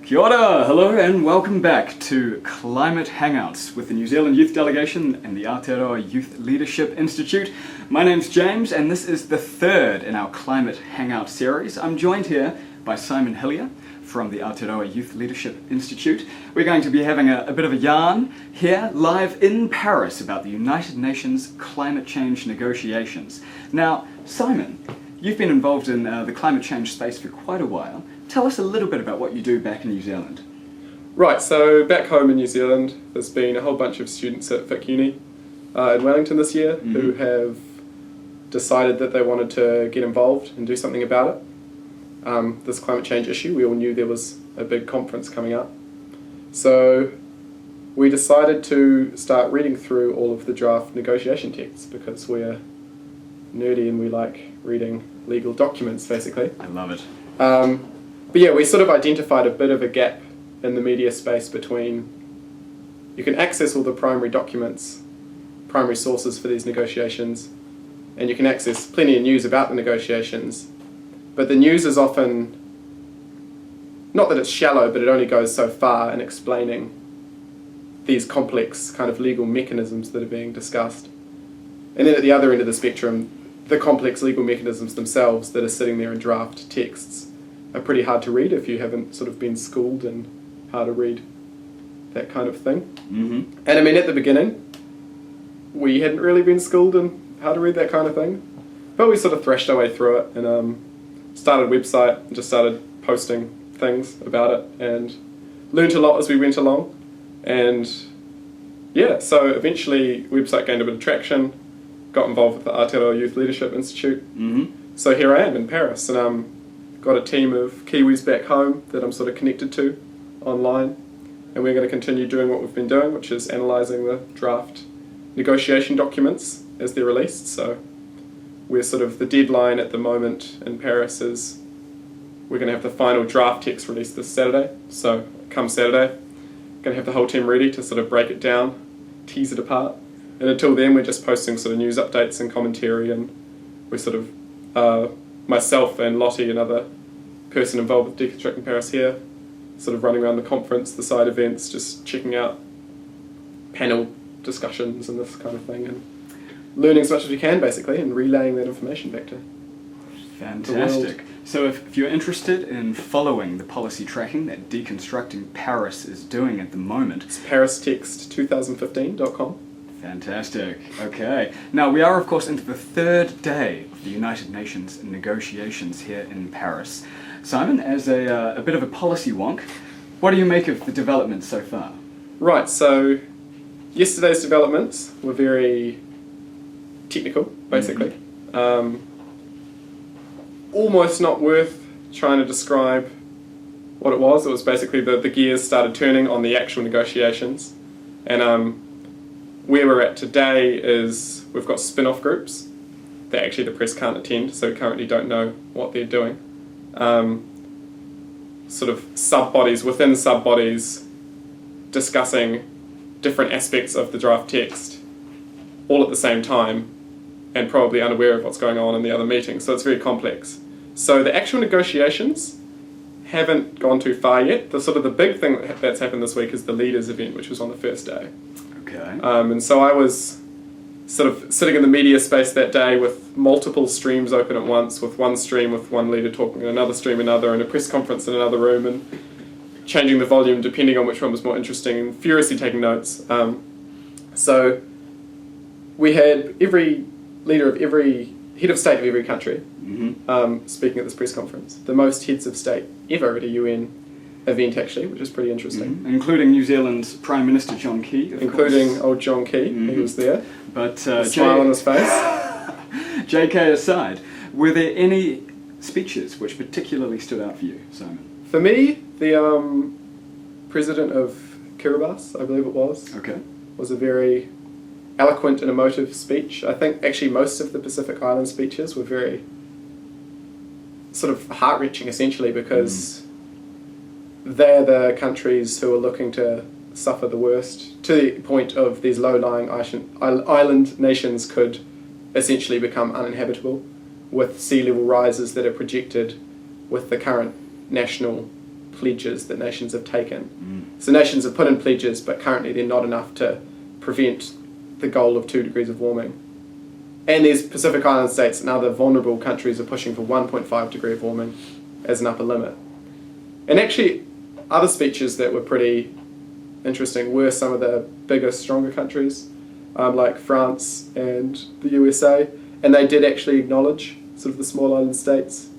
Kia ora, hello and welcome back to Climate Hangouts with the New Zealand Youth Delegation and the Aotearoa Youth Leadership Institute. My name's James and this is the third in our Climate Hangout series. I'm joined here by Simon Hillier from the Aotearoa Youth Leadership Institute. We're going to be having a bit of a yarn here live in Paris about the United Nations climate change negotiations. Now, Simon, you've been involved in the climate change space for quite a while. Tell us a little bit about what you do back in New Zealand. Right, so back home in New Zealand, there's been a whole bunch of students at Vic Uni in Wellington this year who have decided that they wanted to get involved and do something about it. This climate change issue, we all knew there was a big conference coming up. So we decided to start reading through all of the draft negotiation texts because we're nerdy and we like reading legal documents, basically. I love it. But yeah, we sort of identified a bit of a gap in the media space between you can access all the primary documents, primary sources for these negotiations, and you can access plenty of news about the negotiations, but the news is often, not that it's shallow, but it only goes so far in explaining these complex kind of legal mechanisms that are being discussed. And then at the other end of the spectrum, the complex legal mechanisms themselves that are sitting there in draft texts are pretty hard to read if you haven't sort of been schooled in how to read that kind of thing. And I mean, at the beginning, we hadn't really been schooled in how to read that kind of thing, but we sort of thrashed our way through it and started a website and just started posting things about it and learned a lot as we went along. And yeah, so eventually the website gained a bit of traction, got involved with the Aotearoa Youth Leadership Institute. So here I am in Paris, and got a team of Kiwis back home that I'm sort of connected to online, and we're going to continue doing what we've been doing, which is analysing the draft negotiation documents as they're released. So we're sort of, the deadline at the moment in Paris is we're going to have the final draft text released this Saturday. So come Saturday, going to have the whole team ready to sort of break it down, tease it apart. And until then, we're just posting sort of news updates and commentary, and we're sort of myself and Lottie, another person involved with Deconstructing Paris here, sort of running around the conference, the side events, just checking out panel discussions and this kind of thing, and learning as much as we can, basically, and relaying that information back to Fantastic. the world. So if you're interested in following the policy tracking that Deconstructing Paris is doing at the moment, It's paristext2015.com. Fantastic. Okay. Now, we are, of course, into the third day of the United Nations negotiations here in Paris. Simon, as a bit of a policy wonk, what do you make of the developments so far? Right, so yesterday's developments were very technical, basically. Almost not worth trying to describe what it was. It was basically the gears started turning on the actual negotiations. And where we're at today is we've got spin-off groups that actually the press can't attend, so we currently don't know what they're doing. Sort of sub-bodies within sub-bodies discussing different aspects of the draft text all at the same time and probably unaware of what's going on in the other meetings, so it's very complex. So the actual negotiations haven't gone too far yet. The big thing that's happened this week is the leaders event, which was on the first day. Okay. And so I was sort of sitting in the media space that day with multiple streams open at once, with one stream with one leader talking and another stream another, and a press conference in another room, and changing the volume depending on which one was more interesting, and furiously taking notes. So we had every leader of every, head of state of every country speaking at this press conference. The most heads of state ever at a UN event, actually, which is pretty interesting. Including New Zealand's Prime Minister John Key, of Including course. old John Key, he was there. But Smile on his face. JK aside, were there any speeches which particularly stood out for you, Simon? For me, the president of Kiribati, I believe it was a very eloquent and emotive speech. I think actually most of the Pacific Island speeches were very sort of heart-wrenching, essentially, because they're the countries who are looking to suffer the worst, to the point of these low-lying island nations could essentially become uninhabitable with sea level rises that are projected with the current national pledges that nations have taken. So nations have put in pledges, but currently they're not enough to prevent the goal of 2 degrees of warming. And there's Pacific Island states and other vulnerable countries are pushing for 1.5 degree of warming as an upper limit. And actually, other speeches that were pretty interesting were some of the bigger, stronger countries, like France and the USA, and they did actually acknowledge sort of the small island states,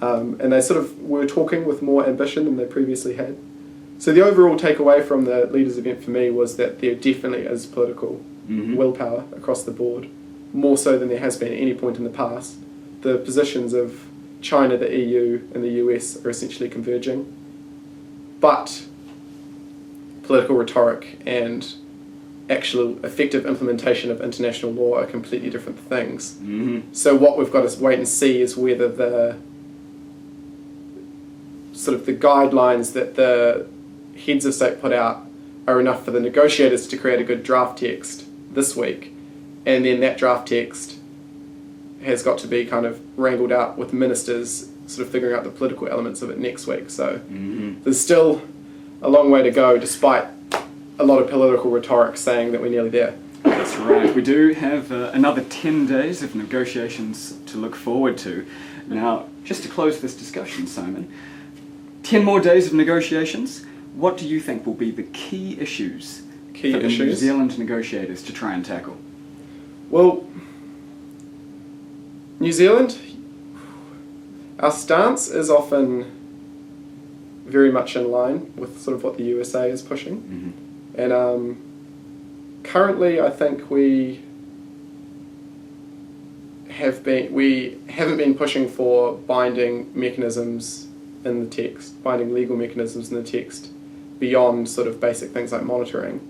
and they sort of were talking with more ambition than they previously had. So the overall takeaway from the leaders' event for me was that there definitely is political willpower across the board, more so than there has been at any point in the past. The positions of China, the EU, and the US are essentially converging, but political rhetoric and actual effective implementation of international law are completely different things. So what we've got to wait and see is whether the sort of the guidelines that the heads of state put out are enough for the negotiators to create a good draft text this week, and then that draft text has got to be kind of wrangled out with ministers sort of figuring out the political elements of it next week. So there's still a long way to go, despite a lot of political rhetoric saying that we're nearly there. That's right. We do have another 10 days of negotiations to look forward to. Now, just to close this discussion, Simon, 10 more days of negotiations. What do you think will be the key issues for the New Zealand negotiators to try and tackle? Well, New Zealand, our stance is often very much in line with sort of what the USA is pushing. And currently I think we haven't been pushing for binding mechanisms in the text, binding legal mechanisms in the text beyond sort of basic things like monitoring.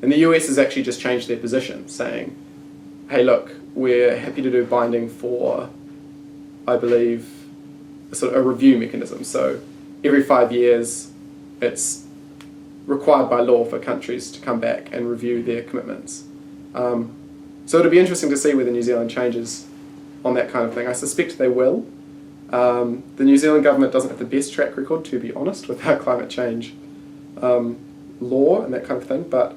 And the US has actually just changed their position, saying, hey look, we're happy to do binding for, I believe, sort of a review mechanism. So every 5 years it's required by law for countries to come back and review their commitments. So it'll be interesting to see whether New Zealand changes on that kind of thing. I suspect they will. The New Zealand government doesn't have the best track record, to be honest, with our climate change law and that kind of thing, but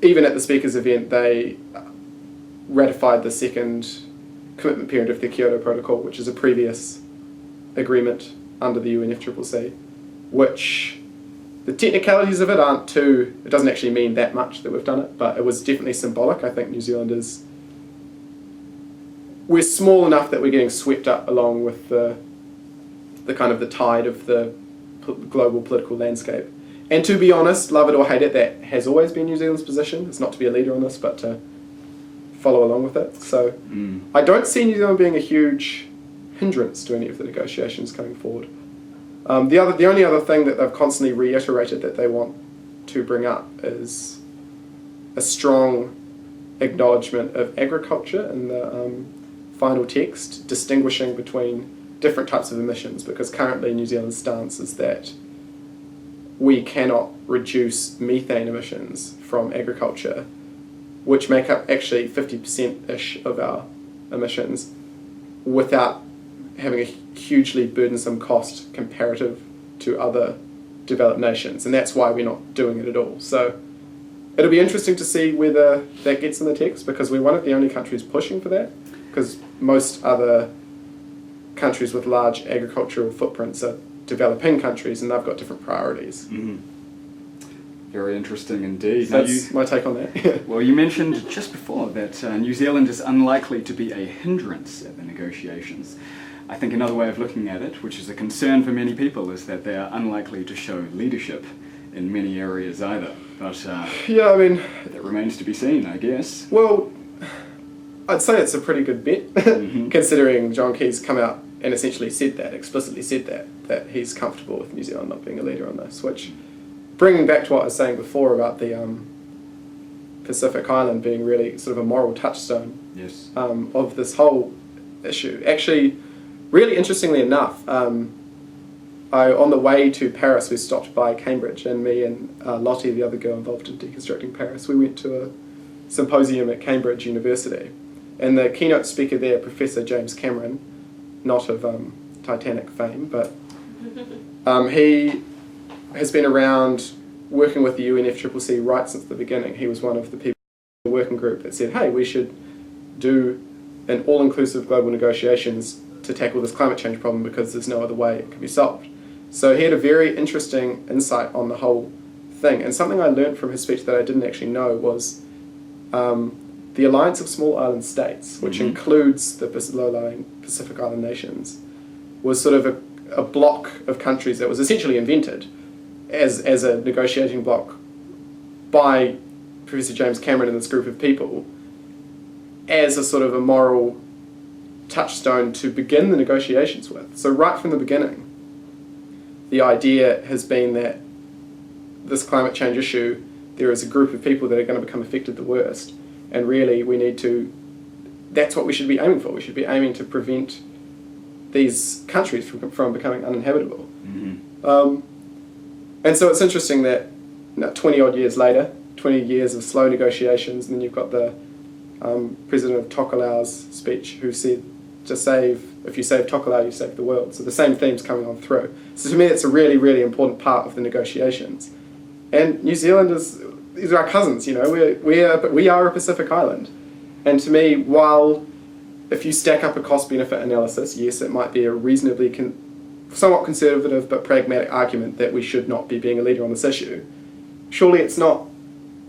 even at the speakers' event they ratified the second commitment period of the Kyoto Protocol, which is a previous agreement under the UNFCCC, which the technicalities of it aren't too, it doesn't actually mean that much that we've done it, but it was definitely symbolic. I think New Zealand is, we're small enough that we're getting swept up along with the kind of the tide of the global political landscape. And to be honest, love it or hate it, that has always been New Zealand's position. It's not to be a leader on this, but to follow along with it. So I don't see New Zealand being a huge hindrance to any of the negotiations coming forward. The only other thing that they've constantly reiterated that they want to bring up is a strong acknowledgement of agriculture in the final text, distinguishing between different types of emissions, because currently New Zealand's stance is that we cannot reduce methane emissions from agriculture, which make up actually 50%-ish of our emissions, without having a hugely burdensome cost comparative to other developed nations, and that's why we're not doing it at all. So it'll be interesting to see whether that gets in the text, because we're one of the only countries pushing for that, because most other countries with large agricultural footprints are developing countries and they've got different priorities. Very interesting indeed. So that's my take on that. Well, you mentioned just before that New Zealand is unlikely to be a hindrance at the negotiations. I think another way of looking at it, which is a concern for many people, is that they are unlikely to show leadership in many areas either. But yeah, I mean, that remains to be seen, I guess. Well, I'd say it's a pretty good bet, considering John Key's come out and essentially said that, explicitly said that he's comfortable with New Zealand not being a leader on this, which, bringing back to what I was saying before about the Pacific Island being really sort of a moral touchstone of this whole issue. Actually, really interestingly enough, on the way to Paris, we stopped by Cambridge, and me and Lottie, the other girl involved in deconstructing Paris, we went to a symposium at Cambridge University, and the keynote speaker there, Professor James Cameron, not of Titanic fame, but He has been around working with the UNFCCC right since the beginning. He was one of the people in the working group that said, hey, we should do an all-inclusive global negotiations to tackle this climate change problem because there's no other way it can be solved. So he had a very interesting insight on the whole thing. And something I learned from his speech that I didn't actually know was the Alliance of Small Island States, which includes the low-lying Pacific Island nations, was sort of a block of countries that was essentially invented as a negotiating block by Professor James Cameron and this group of people as a sort of a moral touchstone to begin the negotiations with. So right from the beginning, the idea has been that this climate change issue, there is a group of people that are going to become affected the worst, and really we need to, that's what we should be aiming for. We should be aiming to prevent these countries from becoming uninhabitable. And so it's interesting that 20 odd years later, 20 years of slow negotiations, and then you've got the president of Tokelau's speech who said, if you save Tokelau, you save the world. So the same theme's coming on through. So to me, it's a really, really important part of the negotiations. And New Zealand these are our cousins, you know, we are a Pacific island. And to me, while if you stack up a cost-benefit analysis, yes, it might be a reasonably, somewhat conservative but pragmatic argument that we should not be being a leader on this issue. Surely it's not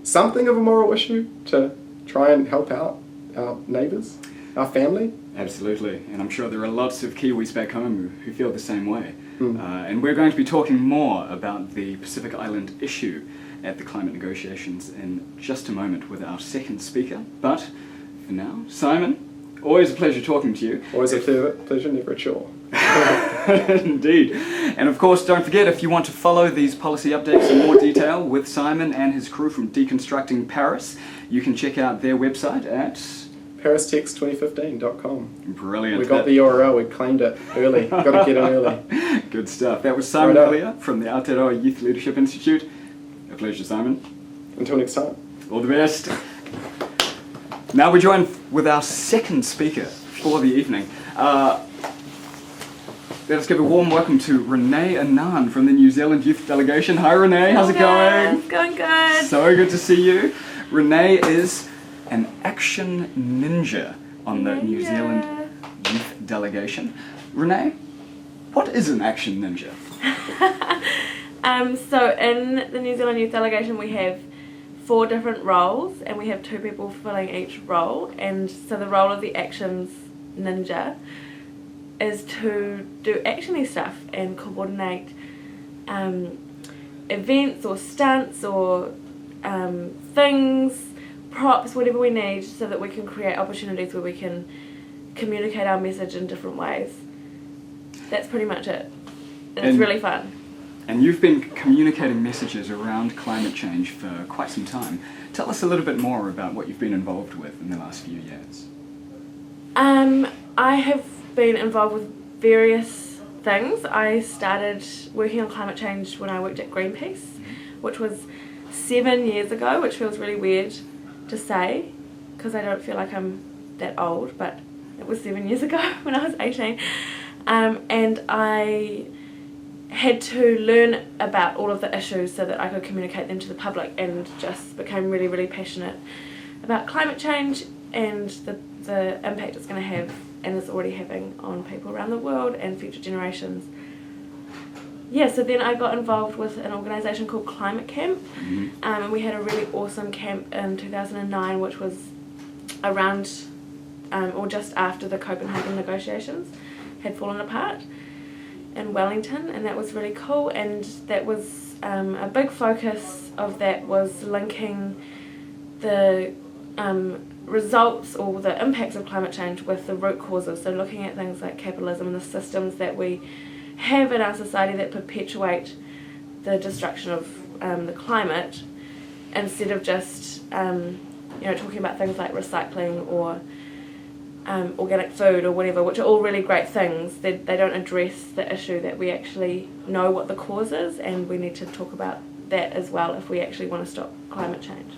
something of a moral issue to try and help out our neighbours, our family? Absolutely, and I'm sure there are lots of Kiwis back home who feel the same way. And we're going to be talking more about the Pacific Island issue at the climate negotiations in just a moment with our second speaker. But for now, Simon, always a pleasure talking to you. Always a pleasure, never a chore. Indeed. And of course, don't forget, if you want to follow these policy updates in more detail with Simon and his crew from Deconstructing Paris, you can check out their website at ParisText2015.com. Brilliant. We got the URL, we claimed it early. Got to get in early. Good stuff. That was Simon earlier from the Aotearoa Youth Leadership Institute. A pleasure, Simon. Until next time. All the best. Now we're joined with our second speaker for the evening. Let us give a warm welcome to Renee Anand from the New Zealand Youth Delegation. Hi Renee, how's it going? It's going good. So good to see you. Renee is an action ninja on the New Zealand Youth Delegation. Renee, what is an action ninja? So in the New Zealand Youth Delegation we have 4 different roles and we have 2 people filling each role, and so the role of the actions ninja is to do actiony stuff and coordinate events or stunts or things, props, whatever we need, so that we can create opportunities where we can communicate our message in different ways. That's pretty much it. And it's really fun. And you've been communicating messages around climate change for quite some time. Tell us a little bit more about what you've been involved with in the last few years. I have been involved with various things. I started working on climate change when I worked at Greenpeace, which was 7 years ago, which feels really weird to say because I don't feel like I'm that old, but it was 7 years ago when I was 18. And I had to learn about all of the issues so that I could communicate them to the public, and just became really, really passionate about climate change and the impact it's going to have and is already having on people around the world and future generations. Yeah, so then I got involved with an organisation called Climate Camp, and we had a really awesome camp in 2009, which was around or just after the Copenhagen negotiations had fallen apart in Wellington, and that was really cool. And that was a big focus of that was linking the results or the impacts of climate change with the root causes, so looking at things like capitalism and the systems that we have in our society that perpetuate the destruction of the climate, instead of just talking about things like recycling or organic food or whatever, which are all really great things. They don't address the issue that we actually know what the cause is, and we need to talk about that as well if we actually want to stop climate change.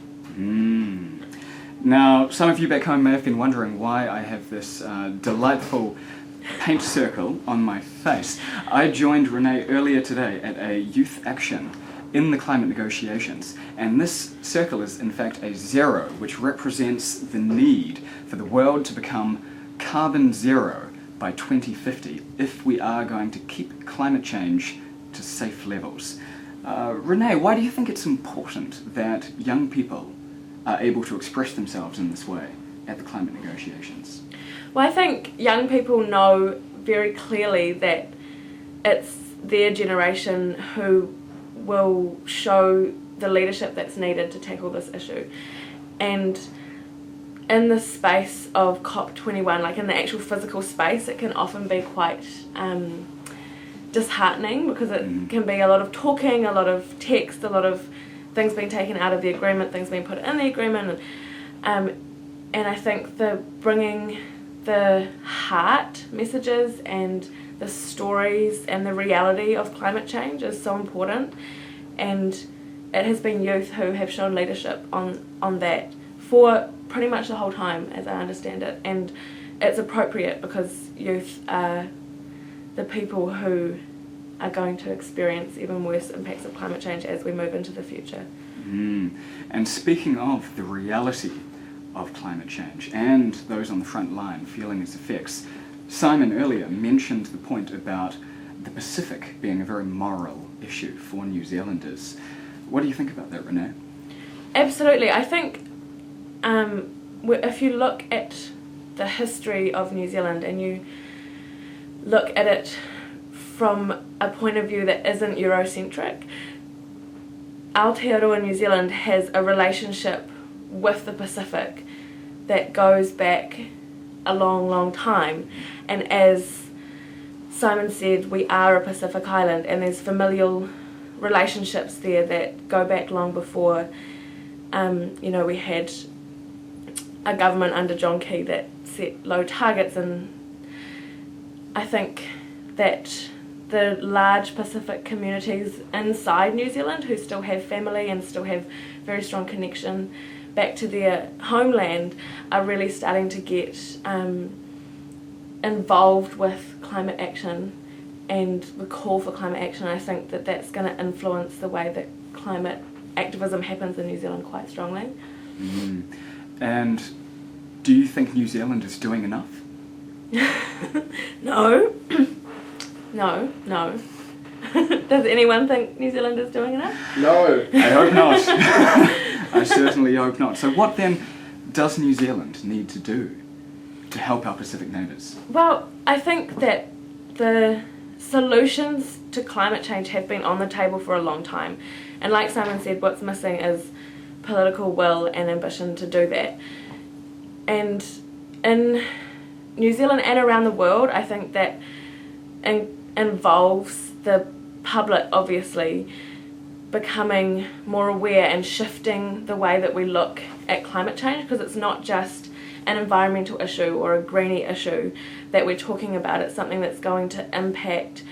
Now, some of you back home may have been wondering why I have this delightful paint circle on my face. I joined Renee earlier today at a youth action in the climate negotiations, and this circle is in fact a 0, which represents the need for the world to become carbon zero by 2050 if we are going to keep climate change to safe levels. Renee, why do you think it's important that young people are able to express themselves in this way at the climate negotiations? Well, I think young people know very clearly that it's their generation who will show the leadership that's needed to tackle this issue. And in the space of COP21, like in the actual physical space, it can often be quite disheartening, because it can be a lot of talking, a lot of text, a lot of things being taken out of the agreement, things being put in the agreement, and I think bringing the heart messages and the stories and the reality of climate change is so important, and it has been youth who have shown leadership on that for pretty much the whole time, as I understand it, and it's appropriate because youth are the people who are going to experience even worse impacts of climate change as we move into the future. And speaking of the reality of climate change and those on the front line feeling its effects, Simon earlier mentioned the point about the Pacific being a very moral issue for New Zealanders. What do you think about that, Renee? Absolutely. I think if you look at the history of New Zealand and you look at it from a point of view that isn't Eurocentric, Aotearoa New Zealand has a relationship with the Pacific that goes back a long, long time. And as Simon said, we are a Pacific island, and there's familial relationships there that go back long before, we had a government under John Key that set low targets, and I think that the large Pacific communities inside New Zealand who still have family and still have very strong connection back to their homeland are really starting to get involved with climate action and the call for climate action. I think that that's going to influence the way that climate activism happens in New Zealand quite strongly. And do you think New Zealand is doing enough? No. No. Does anyone think New Zealand is doing enough? No. I hope not. I certainly hope not. So what then does New Zealand need to do to help our Pacific neighbours? Well, I think that the solutions to climate change have been on the table for a long time. And like Simon said, what's missing is political will and ambition to do that. And in New Zealand and around the world, I think that involves the public obviously becoming more aware and shifting the way that we look at climate change, because it's not just an environmental issue or a greenie issue that we're talking about. It's something that's going to impact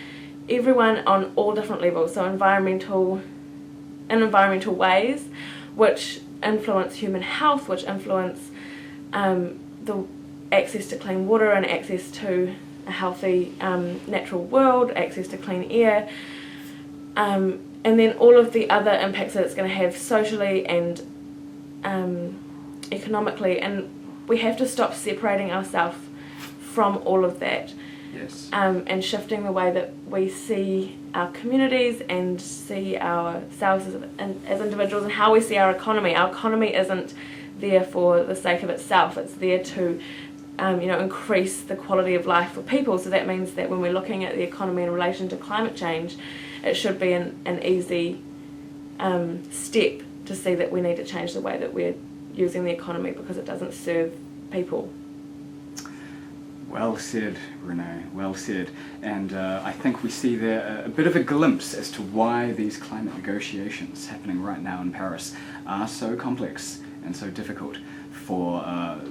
everyone on all different levels, so environmental ways which influence human health, which influence the access to clean water and access to a healthy natural world, access to clean air, and then all of the other impacts that it's going to have socially and economically, and we have to stop separating ourselves from all of that. Yes. And shifting the way that we see our communities and see ourselves as individuals, and how we see our economy. Our economy isn't there for the sake of itself, it's there to increase the quality of life for people. So that means that when we're looking at the economy in relation to climate change, it should be an easy step to see that we need to change the way that we're using the economy, because it doesn't serve people. Well said, Renee, well said. And I think we see there a bit of a glimpse as to why these climate negotiations happening right now in Paris are so complex and so difficult for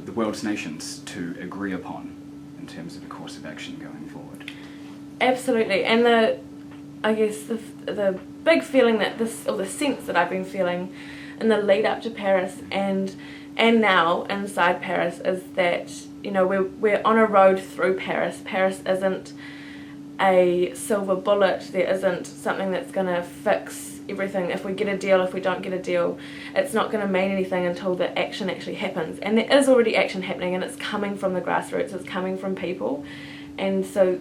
the world's nations to agree upon in terms of a course of action going forward. Absolutely. And the big feeling that the sense that I've been feeling in the lead up to Paris and and now inside Paris is that, you know, we're on a road through Paris. Paris isn't a silver bullet. There isn't something that's going to fix everything. If we get a deal, if we don't get a deal, it's not going to mean anything until the action actually happens. And there is already action happening, and it's coming from the grassroots, it's coming from people. And so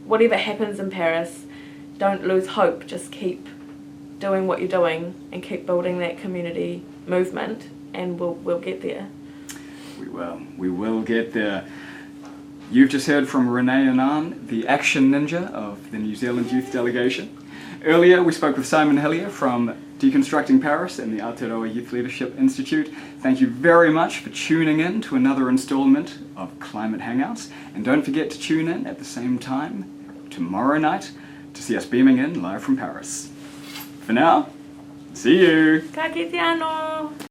whatever happens in Paris, don't lose hope. Just keep doing what you're doing and keep building that community movement, and we'll get there. We will get there. You've just heard from Renee Annan, the action ninja of the New Zealand Youth Delegation. Earlier we spoke with Simon Hillier from Deconstructing Paris and the Aotearoa Youth Leadership Institute. Thank you very much for tuning in to another installment of Climate Hangouts, and don't forget to tune in at the same time tomorrow night to see us beaming in live from Paris. For now, see you! Ka kite anō!